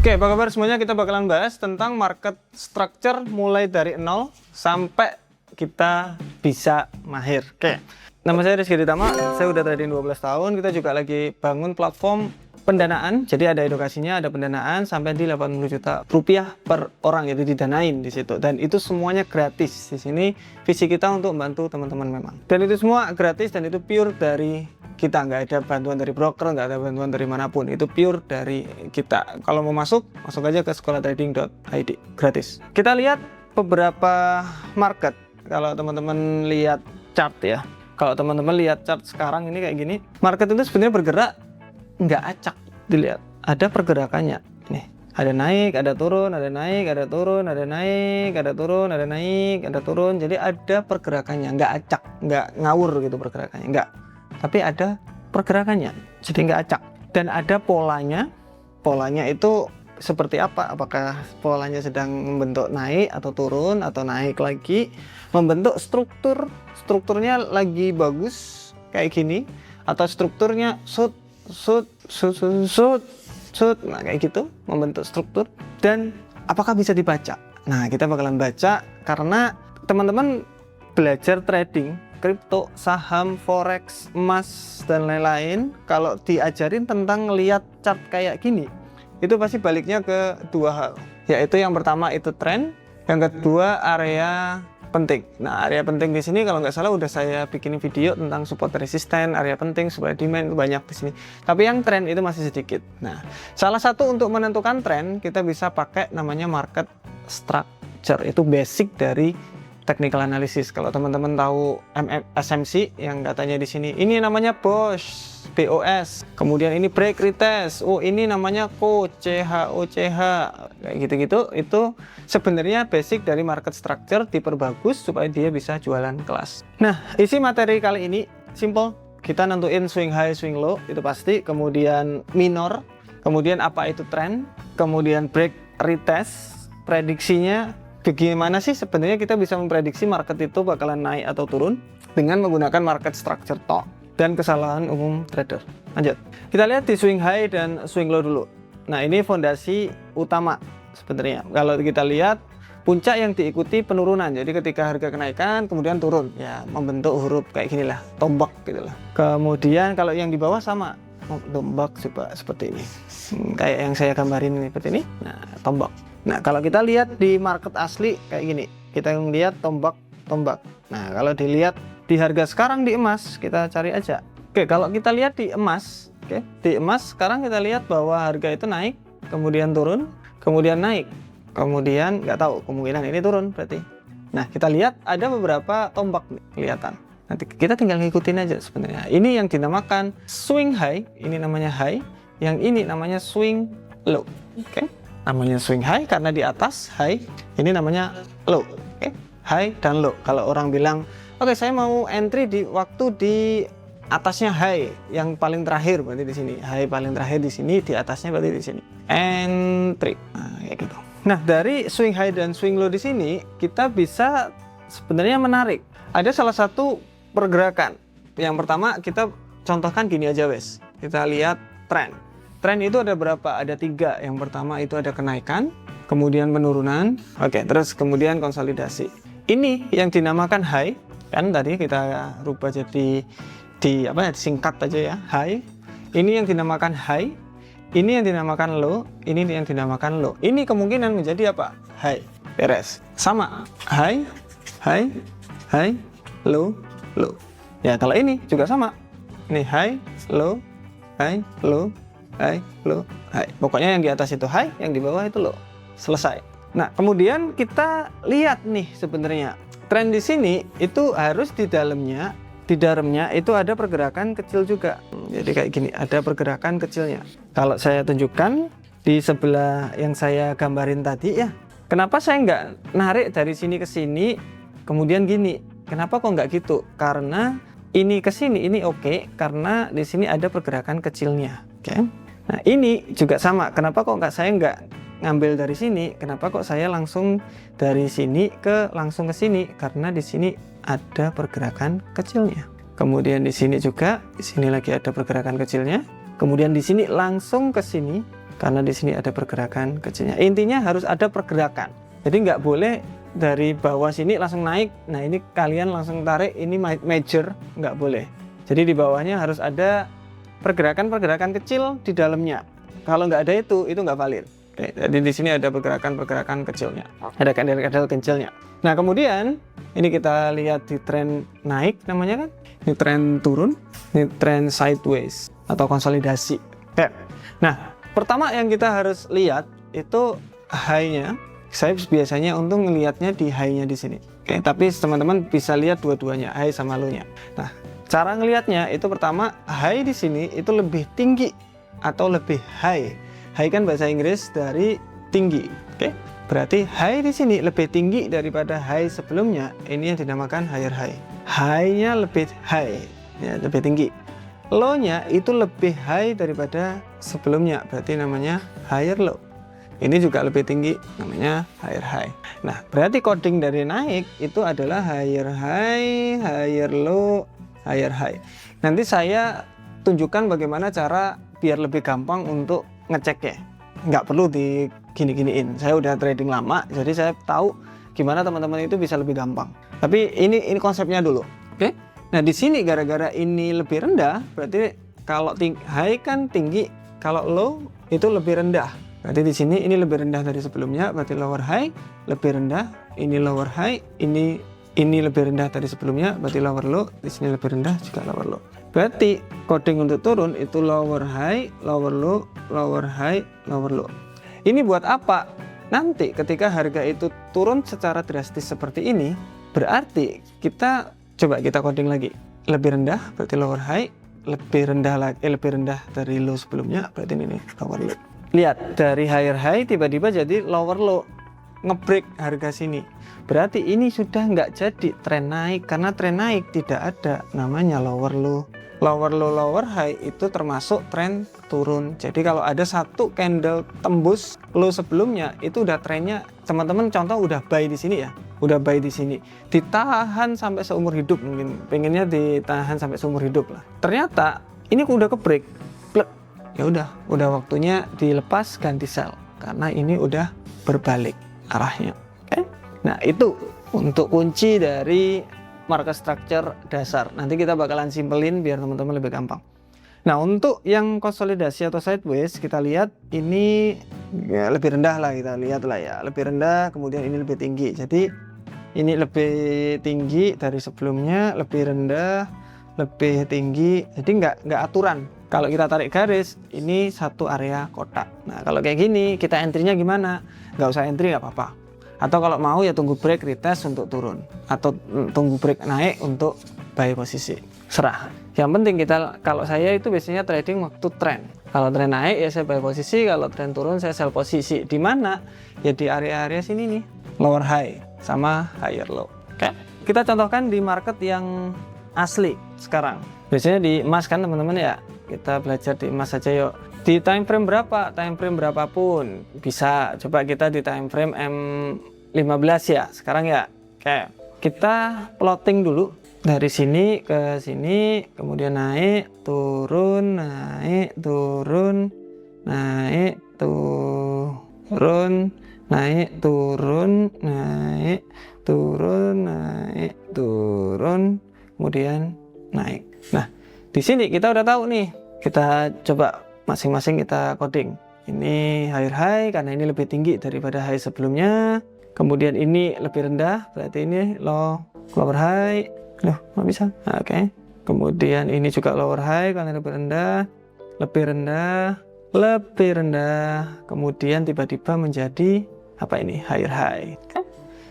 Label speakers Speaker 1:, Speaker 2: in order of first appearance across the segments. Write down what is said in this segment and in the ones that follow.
Speaker 1: Oke, apa kabar semuanya? Kita bakalan bahas tentang market structure mulai dari nol sampai kita bisa mahir. Oke, nama saya Rizky Ditama, saya udah trading 12 tahun. Kita juga lagi bangun platform pendanaan, jadi ada edukasinya, ada pendanaan sampai di 80 juta rupiah per orang, jadi didanain di situ. Dan itu semuanya gratis. Di sini visi kita untuk membantu teman-teman memang. Dan itu semua gratis dan itu pure dari kita, nggak ada bantuan dari broker, nggak ada bantuan dari manapun, itu pure dari kita. Kalau mau masuk aja ke sekolahtrading.id, gratis. Kita lihat beberapa market. Kalau teman-teman lihat chart ya, kalau teman-teman lihat chart sekarang ini kayak gini, market itu sebenarnya bergerak nggak acak. Dilihat, ada pergerakannya. Nih, ada naik, ada turun, ada naik, ada turun, ada naik, ada turun, ada naik, ada turun. Jadi ada pergerakannya, nggak acak, nggak ngawur gitu pergerakannya, nggak. Tapi ada pergerakannya, jadi nggak acak. Dan ada polanya. Polanya itu seperti apa? Apakah polanya sedang membentuk naik atau turun atau naik lagi? Membentuk strukturnya lagi bagus kayak gini, atau strukturnya shoot. Nah kayak gitu, membentuk struktur. Dan apakah bisa dibaca? Nah, kita bakalan baca karena teman-teman belajar trading kripto, saham, forex, emas, dan lain-lain, kalau diajarin tentang ngelihat chart kayak gini, itu pasti baliknya ke dua hal, yaitu yang pertama itu tren, yang kedua area penting. Nah, area penting di sini kalau nggak salah udah saya bikin video tentang support resisten, area penting, supaya demand, itu banyak di sini. Tapi yang tren itu masih sedikit. Nah, salah satu untuk menentukan tren kita bisa pakai namanya market structure, itu basic dari technical analysis. Kalau teman-teman tahu SMC yang katanya di sini, ini namanya BOS, kemudian ini break retest, oh ini namanya COCH, kayak gitu-gitu. Itu sebenarnya basic dari market structure diperbagus supaya dia bisa jualan kelas. Nah, isi materi kali ini simple. Kita nentuin swing high, swing low, itu pasti. Kemudian minor, kemudian apa itu trend, kemudian break retest, prediksinya. Bagaimana sih sebenarnya kita bisa memprediksi market itu bakalan naik atau turun dengan menggunakan market structure talk dan kesalahan umum trader. Lanjut, kita lihat di swing high dan swing low dulu. Nah, ini fondasi utama sebenarnya. Kalau kita lihat puncak yang diikuti penurunan, jadi ketika harga kenaikan kemudian turun, ya membentuk huruf kayak gini lah, tombak gitu lah. Kemudian kalau yang di bawah sama, tombak seperti ini, kayak yang saya gambarin ini seperti ini. Nah, tombak. Nah, kalau kita lihat di market asli kayak gini, kita lihat tombak. Nah, kalau dilihat di harga sekarang di emas, kita cari aja. Oke, kalau kita lihat di emas, di emas sekarang kita lihat bahwa harga itu naik, kemudian turun, kemudian naik, kemudian nggak tahu, kemungkinan ini turun berarti. Nah, kita lihat ada beberapa tombak nih, kelihatan. Nanti kita tinggal ngikutin aja sebenarnya. Ini yang dinamakan swing high, ini namanya high, yang ini namanya swing low. Oke. Namanya swing high karena di atas high, ini namanya low. High dan low. Kalau orang bilang, oke, saya mau entry di waktu di atasnya high, yang paling terakhir berarti di sini. High paling terakhir di sini, di atasnya berarti di sini. Entry. Nah, kayak gitu. Nah, dari swing high dan swing low di sini kita bisa sebenarnya menarik. Ada salah satu pergerakan. Yang pertama kita contohkan gini aja, wes. Kita lihat tren. Tren itu ada berapa? Ada 3. Yang pertama itu ada kenaikan, kemudian penurunan, oke, terus kemudian konsolidasi. Ini yang dinamakan high, kan tadi kita rubah jadi singkat aja ya, high. Ini yang dinamakan high, ini yang dinamakan low, ini yang dinamakan low. Ini kemungkinan menjadi apa? High, beres. Sama, high, low. Ya, kalau ini juga sama. Ini high, low, high, low, high. Pokoknya yang di atas itu high, yang di bawah itu low. Selesai. Nah, kemudian kita lihat nih sebenarnya tren di sini itu harus di dalamnya itu ada pergerakan kecil juga. Jadi kayak gini, ada pergerakan kecilnya. Kalau saya tunjukkan di sebelah yang saya gambarin tadi ya, kenapa saya nggak narik dari sini ke sini, kemudian gini? Kenapa kok nggak gitu? Karena ini ke sini, ini oke, karena di sini ada pergerakan kecilnya. Oke. Nah, ini juga sama. Kenapa kok saya nggak ngambil dari sini? Kenapa kok saya langsung dari sini langsung ke sini? Karena di sini ada pergerakan kecilnya. Kemudian di sini juga, di sini lagi ada pergerakan kecilnya. kemudian di sini langsung ke sini karena di sini ada pergerakan kecilnya. Intinya harus ada pergerakan. Jadi nggak boleh dari bawah sini langsung naik. Nah ini kalian langsung tarik, ini major, nggak boleh. Jadi di bawahnya harus ada pergerakan-pergerakan kecil di dalamnya. Kalau nggak ada itu nggak valid. Oke, jadi di sini ada pergerakan-pergerakan kecilnya, ada kadal-kadal kecilnya. Nah kemudian ini kita lihat di tren naik namanya kan, ini tren turun, ini tren sideways atau konsolidasi. Oke. Nah pertama yang kita harus lihat itu high-nya. Saya biasanya untuk ngelihatnya di high-nya di sini. Oke, tapi teman-teman bisa lihat dua-duanya, high sama low-nya. Nah cara ngelihatnya itu pertama high di sini itu lebih tinggi atau lebih high. High kan bahasa Inggris dari tinggi. Oke. Berarti high di sini lebih tinggi daripada high sebelumnya. Ini yang dinamakan higher high. High-nya lebih high, ya, lebih tinggi. Low-nya itu lebih high daripada sebelumnya. Berarti namanya higher low. Ini juga lebih tinggi, namanya higher high. Nah, berarti coding dari naik itu adalah higher high, higher low, higher high. Nanti saya tunjukkan bagaimana cara biar lebih gampang untuk ngeceknya. Nggak perlu di gini-giniin. Saya udah trading lama, jadi saya tahu gimana teman-teman itu bisa lebih gampang. Tapi ini konsepnya dulu. Oke? Nah, di sini gara-gara ini lebih rendah, berarti kalau high kan tinggi, kalau low itu lebih rendah. Berarti di sini ini lebih rendah dari sebelumnya, berarti lower high lebih rendah, ini lower high, ini lebih rendah dari sebelumnya, berarti lower low, di sini lebih rendah juga lower low. Berarti coding untuk turun itu lower high, lower low, lower high, lower low. Ini buat apa? Nanti ketika harga itu turun secara drastis seperti ini, berarti kita coba kita coding lagi. Lebih rendah berarti lower high, lebih rendah lagi, lebih rendah dari low sebelumnya, berarti ini lower low. Lihat dari higher high tiba-tiba jadi lower low, ngebreak harga sini. Berarti ini sudah nggak jadi tren naik karena tren naik tidak ada namanya lower low. Lower low, lower high itu termasuk tren turun. Jadi kalau ada satu candle tembus low sebelumnya itu udah trennya, teman-teman contoh udah buy di sini ya, udah buy di sini, ditahan sampai seumur hidup, mungkin pengennya ditahan sampai seumur hidup lah. Ternyata ini udah ke break, ya udah waktunya dilepas ganti sell karena ini udah berbalik arahnya. Oke? Nah itu untuk kunci dari market structure dasar. Nanti kita bakalan simpelin biar teman-teman lebih gampang. Nah untuk yang konsolidasi atau sideways kita lihat ini ya, lebih rendah lah, kita lihat lah ya, lebih rendah, kemudian ini lebih tinggi. Jadi ini lebih tinggi dari sebelumnya, lebih rendah, lebih tinggi. Jadi nggak aturan. Kalau kita tarik garis ini satu area kotak. Nah kalau kayak gini kita entry-nya gimana? Nggak usah entry nggak apa-apa. Atau kalau mau ya tunggu break retest untuk turun, atau tunggu break naik untuk buy posisi, serah. Yang penting kita, kalau saya itu biasanya trading waktu tren. Kalau tren naik ya saya buy posisi, kalau tren turun saya sell posisi. Di mana? Ya di area-area sini nih, lower high sama higher low. Oke. Kita contohkan di market yang asli sekarang. Biasanya di emas kan teman-teman ya. Kita belajar di emas saja yuk. Di time frame berapa? Time frame berapapun bisa. Coba kita di time frame M15 ya sekarang ya. Oke, kita plotting dulu dari sini ke sini, kemudian naik, turun, naik, turun, naik, turun, naik, turun, naik, turun, naik, turun, kemudian naik. Nah, di sini kita udah tahu nih. Kita coba masing-masing kita coding. Ini higher high karena ini lebih tinggi daripada high sebelumnya. Kemudian ini lebih rendah, berarti ini lower high. Loh, nggak bisa. Nah, oke. Kemudian ini juga lower high karena lebih rendah, lebih rendah, lebih rendah. Kemudian tiba-tiba menjadi apa ini? Higher high. Oke.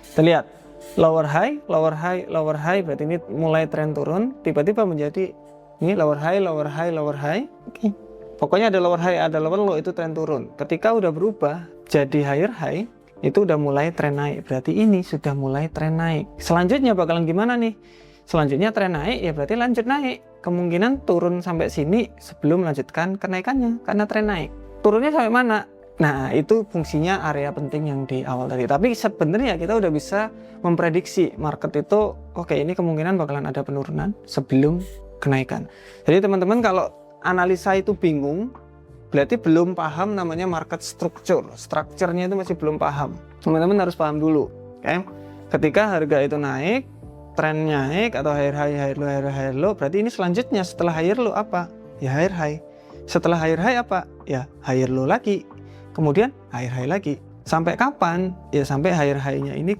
Speaker 1: Kita lihat lower high, lower high, lower high. Berarti ini mulai tren turun. Tiba-tiba menjadi ini lower high, lower high, lower high. Oke. Pokoknya ada lower high, ada lower low, itu tren turun. Ketika udah berubah jadi higher high, itu udah mulai tren naik. Berarti ini sudah mulai tren naik. Selanjutnya bakalan gimana nih? Selanjutnya tren naik ya berarti lanjut naik. Kemungkinan turun sampai sini sebelum melanjutkan kenaikannya karena tren naik. Turunnya sampai mana? Nah, itu fungsinya area penting yang di awal tadi. Tapi sebenarnya kita udah bisa memprediksi market itu, oke, ini kemungkinan bakalan ada penurunan sebelum kenaikan. Jadi teman-teman kalau analisa itu bingung, berarti belum paham namanya market structure. Strukturnya itu masih belum paham. Teman-teman harus paham dulu. Oke? Ketika harga itu naik, tren naik atau higher high, higher low, berarti ini selanjutnya setelah higher low apa? Ya higher high. Setelah higher high apa? Ya higher low lagi. Kemudian higher high lagi. Sampai kapan? Ya sampai higher high-nya ini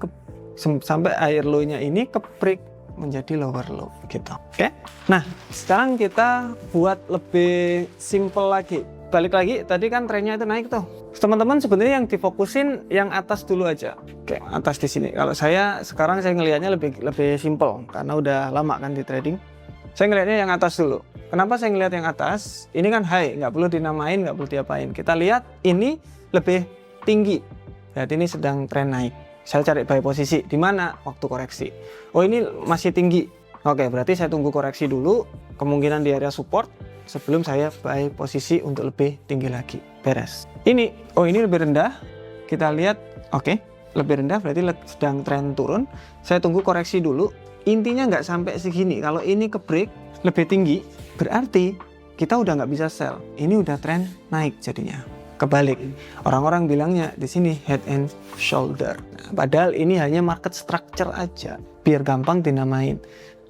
Speaker 1: sampai higher low-nya ini ke break menjadi lower low gitu. Oke? Nah, sekarang kita buat lebih simple lagi. Balik lagi, tadi kan trennya itu naik tuh. Teman-teman sebenarnya yang difokusin yang atas dulu aja. Oke, atas di sini. Kalau sekarang saya ngelihatnya lebih simple karena udah lama kan di trading. Saya ngelihatnya yang atas dulu. Kenapa saya ngelihat yang atas? Ini kan high, nggak perlu dinamain, nggak perlu diapain. Kita lihat ini lebih tinggi. Berarti ini sedang tren naik. Saya cari buy posisi di mana waktu koreksi. Oh, ini masih tinggi. Oke, berarti saya tunggu koreksi dulu, kemungkinan di area support sebelum saya buy posisi untuk lebih tinggi lagi. Beres. Ini lebih rendah. Kita lihat, oke, lebih rendah berarti sedang tren turun. Saya tunggu koreksi dulu. Intinya nggak sampai segini. Kalau ini ke break lebih tinggi, berarti kita udah nggak bisa sell. Ini udah tren naik jadinya. Kebalik, orang-orang bilangnya di sini head and shoulder. Nah, padahal ini hanya market structure aja, biar gampang dinamain.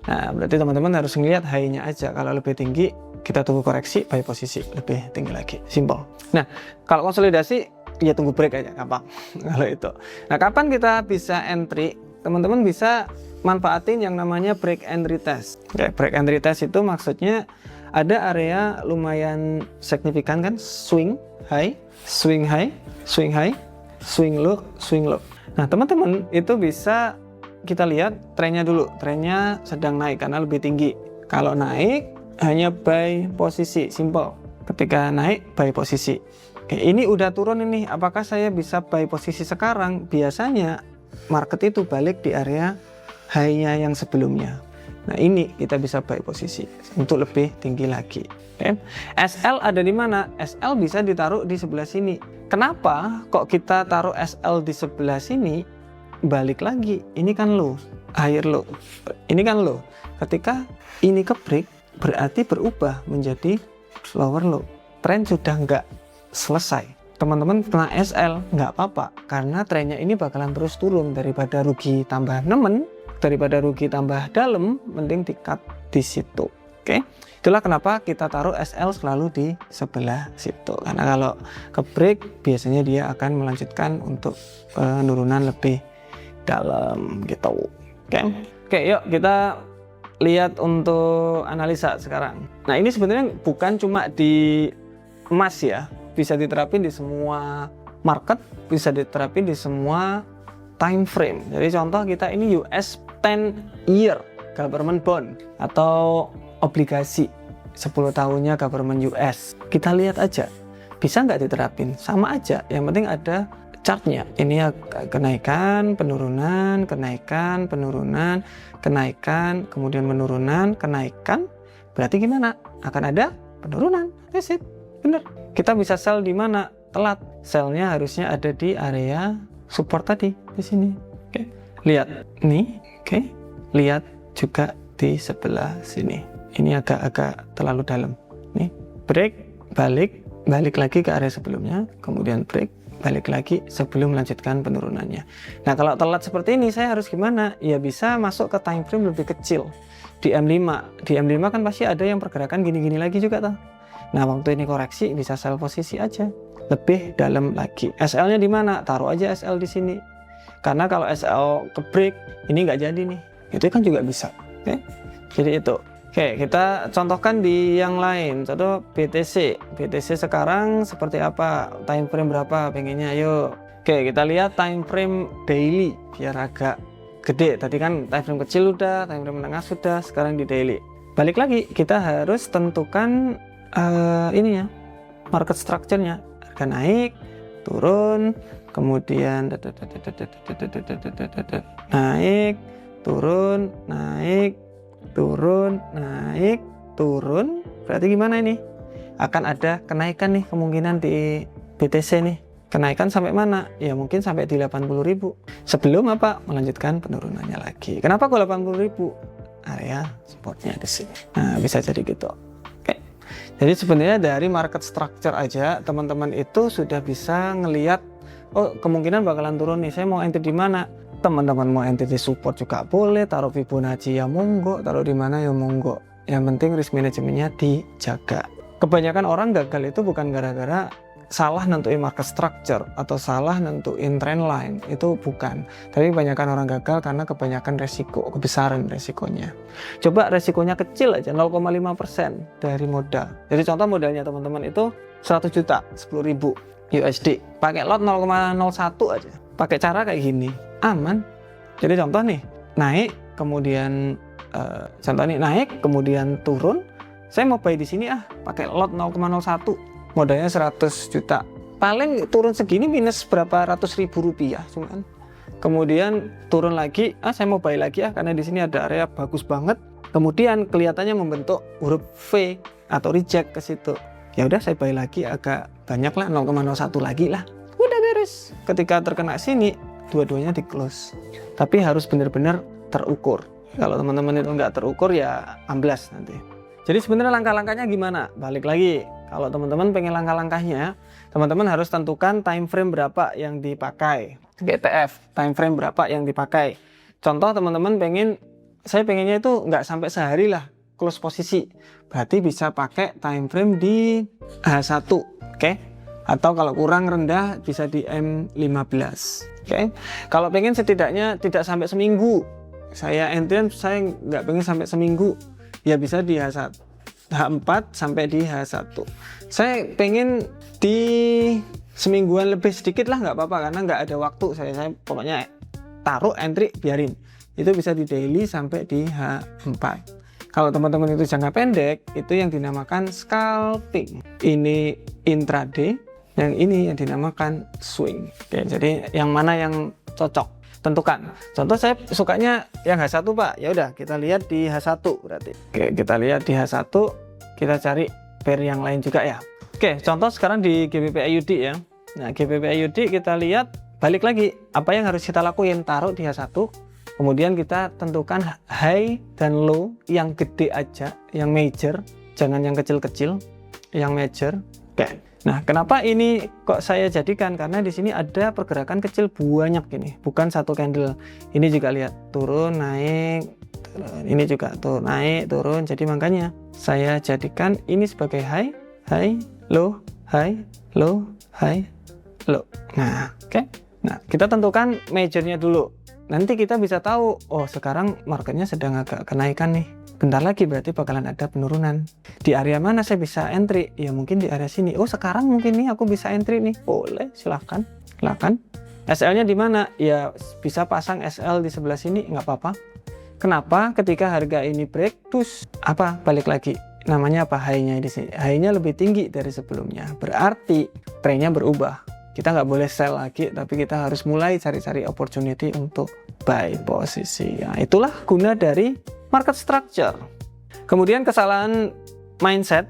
Speaker 1: Nah, berarti teman-teman harus ngelihat high-nya aja. Kalau lebih tinggi, kita tunggu koreksi, buy posisi lebih tinggi lagi. Simple. Nah, kalau konsolidasi, ya tunggu break aja, gampang. Kalau itu. Nah, kapan kita bisa entry? Teman-teman bisa manfaatin yang namanya break and retest. Oke, break and retest itu maksudnya ada area lumayan signifikan kan, swing high, swing high, swing high, swing low, swing low. Nah, teman-teman itu bisa kita lihat trennya dulu. Trennya sedang naik karena lebih tinggi. Kalau naik hanya buy posisi, simple. Ketika naik buy posisi. Oke, ini udah turun ini. Apakah saya bisa buy posisi sekarang? Biasanya market itu balik di area high-nya yang sebelumnya. Nah, ini kita bisa buy posisi untuk lebih tinggi lagi. Oke. SL ada di mana? SL bisa ditaruh di sebelah sini. Kenapa kok kita taruh SL di sebelah sini? Balik lagi, ini kan low, higher low. Ini kan low. Ketika ini ke break, berarti berubah menjadi lower low. Tren sudah nggak selesai. Teman-teman kena SL nggak apa-apa, karena trennya ini bakalan terus turun. Daripada rugi tambah nemen, daripada rugi tambah dalam, mending di-cut di situ. Oke, itulah kenapa kita taruh SL selalu di sebelah situ. Karena kalau ke break, biasanya dia akan melanjutkan untuk penurunan lebih dalam gitu. Oke, yuk kita lihat untuk analisa sekarang. Nah, ini sebenarnya bukan cuma di emas ya, bisa diterapin di semua market, bisa diterapin di semua time frame. Jadi contoh kita ini US 10 year government bond atau obligasi 10 tahunnya government US. Kita lihat aja, bisa nggak diterapin? Sama aja, yang penting ada chartnya. Ini kenaikan, penurunan, kenaikan, penurunan, kenaikan, kemudian penurunan, kenaikan. Berarti gimana? Akan ada penurunan. That's it. Bener. Kita bisa sell di mana? Telat. Sell-nya harusnya ada di area support tadi, di sini. Oke. Lihat nih, oke. Lihat juga di sebelah sini. Ini agak-agak terlalu dalam. Nih, break, balik lagi ke area sebelumnya, kemudian break, balik lagi sebelum melanjutkan penurunannya. Nah, kalau telat seperti ini saya harus gimana? Ya bisa masuk ke time frame lebih kecil. Di M5. Di M5 kan pasti ada yang pergerakan gini-gini lagi juga tuh. Nah, waktu ini koreksi bisa sell posisi aja. Lebih dalam lagi. SL-nya di mana? Taruh aja SL di sini. Karena kalau SL ke break, ini nggak jadi nih. Itu kan juga bisa. Oke? Jadi itu. Oke, kita contohkan di yang lain. Contoh BTC. BTC sekarang seperti apa? Time frame berapa pengennya? Ayo. Oke, kita lihat time frame daily biar agak gede. Tadi kan time frame kecil udah, time frame menengah sudah, sekarang di daily. Balik lagi, kita harus tentukan ininya, market structure-nya. Harga naik, turun, kemudian naik, turun, naik, turun, naik, turun. Berarti gimana ini? Akan ada kenaikan nih kemungkinan di BTC nih. Kenaikan sampai mana? Ya mungkin sampai di 80.000. Sebelum apa? Melanjutkan penurunannya lagi. Kenapa kok 80.000? Area supportnya di sini. Nah, bisa jadi gitu. Oke. Jadi sebenarnya dari market structure aja teman-teman itu sudah bisa ngelihat, oh kemungkinan bakalan turun nih, saya mau entry di mana. Teman-teman mau entry di support juga boleh, taruh Fibonacci ya monggo, taruh di mana ya monggo. Yang penting risk manajemennya dijaga. Kebanyakan orang gagal itu bukan gara-gara salah nentuin market structure atau salah nentuin trend line, itu bukan. Tapi kebanyakan orang gagal karena kebanyakan resiko, kebesaran resikonya. Coba resikonya kecil aja, 0,5% dari modal. Jadi contoh modalnya teman-teman itu 100 juta, 10.000 USD. Pakai lot 0,01 aja. Pakai cara kayak gini, aman. Jadi contoh nih, naik, kemudian naik, kemudian turun. Saya mau buy di sini pakai lot 0,01. Modalnya 100 juta, paling turun segini minus berapa ratus ribu rupiah cuman. Kemudian turun lagi, saya mau buy lagi karena di sini ada area bagus banget. Kemudian kelihatannya membentuk huruf V atau reject ke situ. Ya udah saya buy lagi agak banyak lah, 0,01 lagi lah. Udah beres. Ketika terkena sini, dua-duanya di close. Tapi harus benar-benar terukur. Kalau teman-teman itu nggak terukur ya amblas nanti. Jadi sebenarnya langkah-langkahnya gimana? Balik lagi. Kalau teman-teman pengen langkah-langkahnya, teman-teman harus tentukan time frame berapa yang dipakai. GTF, time frame berapa yang dipakai. Contoh teman-teman saya pengennya itu nggak sampai sehari lah close posisi. Berarti bisa pakai time frame di H1, oke? Atau kalau kurang rendah bisa di M15, oke? Kalau pengen setidaknya tidak sampai seminggu. Saya nggak pengen sampai seminggu, ya bisa di H4 sampai di H1. Saya pengen di semingguan lebih sedikit lah, nggak apa-apa karena nggak ada waktu. Saya pokoknya taruh entry biarin. Itu bisa di daily sampai di H4. Kalau teman-teman itu jangka pendek, itu yang dinamakan scalping. Ini intraday, yang ini yang dinamakan swing. Oke, jadi yang mana yang cocok? Tentukan. Contoh saya sukanya yang H1 Pak. Ya udah kita lihat di H1 berarti. Oke, kita lihat di H1, kita cari pair yang lain juga ya. Oke, contoh sekarang di GBP AUD ya. Nah, GBP AUD kita lihat, balik lagi apa yang harus kita lakuin, taruh di H1. Kemudian kita tentukan high dan low yang gede aja, yang major, jangan yang kecil-kecil, yang major. Oke. Nah, kenapa ini kok saya jadikan? Karena di sini ada pergerakan kecil banyak gini, bukan satu candle. Ini juga lihat turun, naik, turun. Ini juga tuh naik, turun. Jadi makanya saya jadikan ini sebagai high, low, low, low. Nah, oke. Nah, kita tentukan majornya dulu. Nanti kita bisa tahu, oh sekarang marketnya sedang agak kenaikan nih. Bentar lagi berarti bakalan ada penurunan. Di area mana saya bisa entry? Ya mungkin di area sini. Oh sekarang mungkin nih aku bisa entry nih. Boleh, silahkan. SL-nya di mana? Ya bisa pasang SL di sebelah sini, nggak apa-apa. Kenapa? Ketika harga ini break, terus balik lagi. Namanya apa? High-nya di sini. High-nya lebih tinggi dari sebelumnya. Berarti trend-nya berubah. Kita nggak boleh sell lagi, tapi kita harus mulai cari-cari opportunity untuk buy posisi. Nah, itulah guna dari market structure. Kemudian kesalahan mindset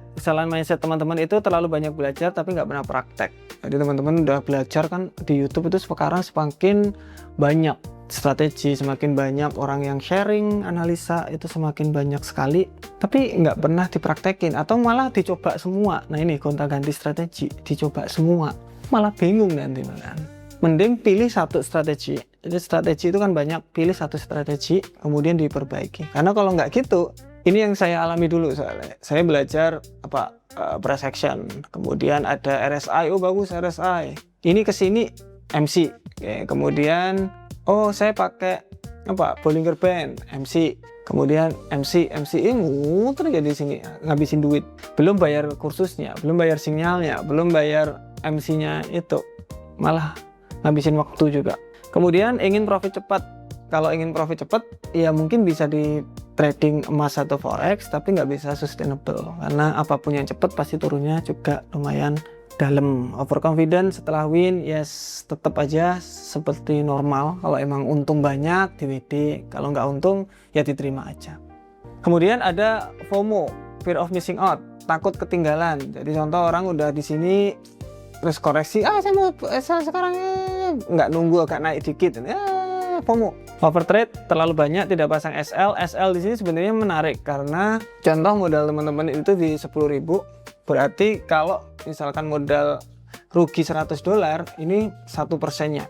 Speaker 1: teman-teman itu terlalu banyak belajar tapi nggak pernah praktek. Jadi teman-teman udah belajar kan di YouTube itu sekarang semakin banyak strategi, semakin banyak orang yang sharing analisa, itu semakin banyak sekali tapi nggak pernah dipraktekin atau malah dicoba semua. Nah ini gonta-ganti strategi, dicoba semua malah bingung nanti malahan. Mending pilih satu strategi. Jadi strategi itu kan banyak, pilih satu strategi kemudian diperbaiki. Karena kalau nggak gitu, ini yang saya alami dulu soalnya. Saya belajar price action, kemudian ada RSI, oh bagus RSI. Ini ke sini MC. Oke, kemudian saya pakai Bollinger Band, MC. Kemudian MC ini muter ya di sini, ngabisin duit. Belum bayar kursusnya, belum bayar sinyalnya, belum bayar MC-nya itu. Malah ngabisin waktu juga. Kemudian ingin profit cepat. Kalau ingin profit cepat, ya mungkin bisa di trading emas atau forex, tapi nggak bisa sustainable. Karena apapun yang cepat pasti turunnya juga lumayan dalam. Overconfident setelah win, yes tetap aja seperti normal. Kalau emang untung banyak di WD, kalau nggak untung ya diterima aja. Kemudian ada FOMO, fear of missing out, takut ketinggalan. Jadi contoh orang udah di sini terus koreksi, saya mau sekarang nggak nunggu agak naik dikit, FOMO. Overtrade terlalu banyak, tidak pasang SL. SL di sini sebenarnya menarik karena contoh modal teman-teman itu di 10.000, Berarti kalau misalkan modal rugi $100, ini 1%-nya.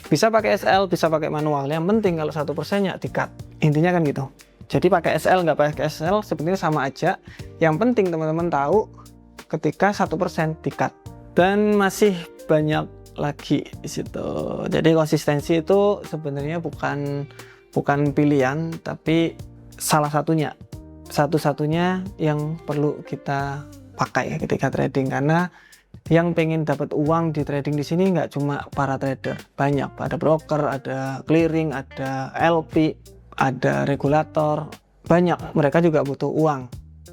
Speaker 1: Bisa pakai SL, bisa pakai manual. Yang penting kalau 1%-nya di-cut. Intinya kan gitu. Jadi pakai SL, nggak pakai SL, sebenarnya sama aja. Yang penting teman-teman tahu ketika 1% di-cut. Dan masih banyak lagi di situ. Jadi konsistensi itu sebenarnya bukan pilihan, tapi salah satunya. Satu-satunya yang perlu kita pakai ketika trading, karena yang pengen dapat uang di trading di sini nggak cuma para trader, banyak, ada broker, ada clearing, ada LP, ada regulator, banyak, mereka juga butuh uang,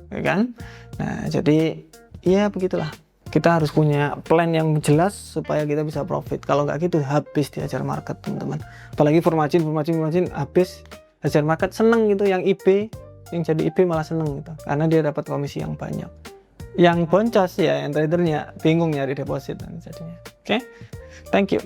Speaker 1: ya kan? Nah, jadi ya begitulah, kita harus punya plan yang jelas supaya kita bisa profit. Kalau nggak gitu habis diajar market, teman-teman. Apalagi for margin habis hajar market, seneng gitu, yang IB, yang jadi IB malah seneng gitu, karena dia dapat komisi yang banyak. Yang boncos ya, yang tradernya bingung nyari deposit jadinya. Oke, thank you.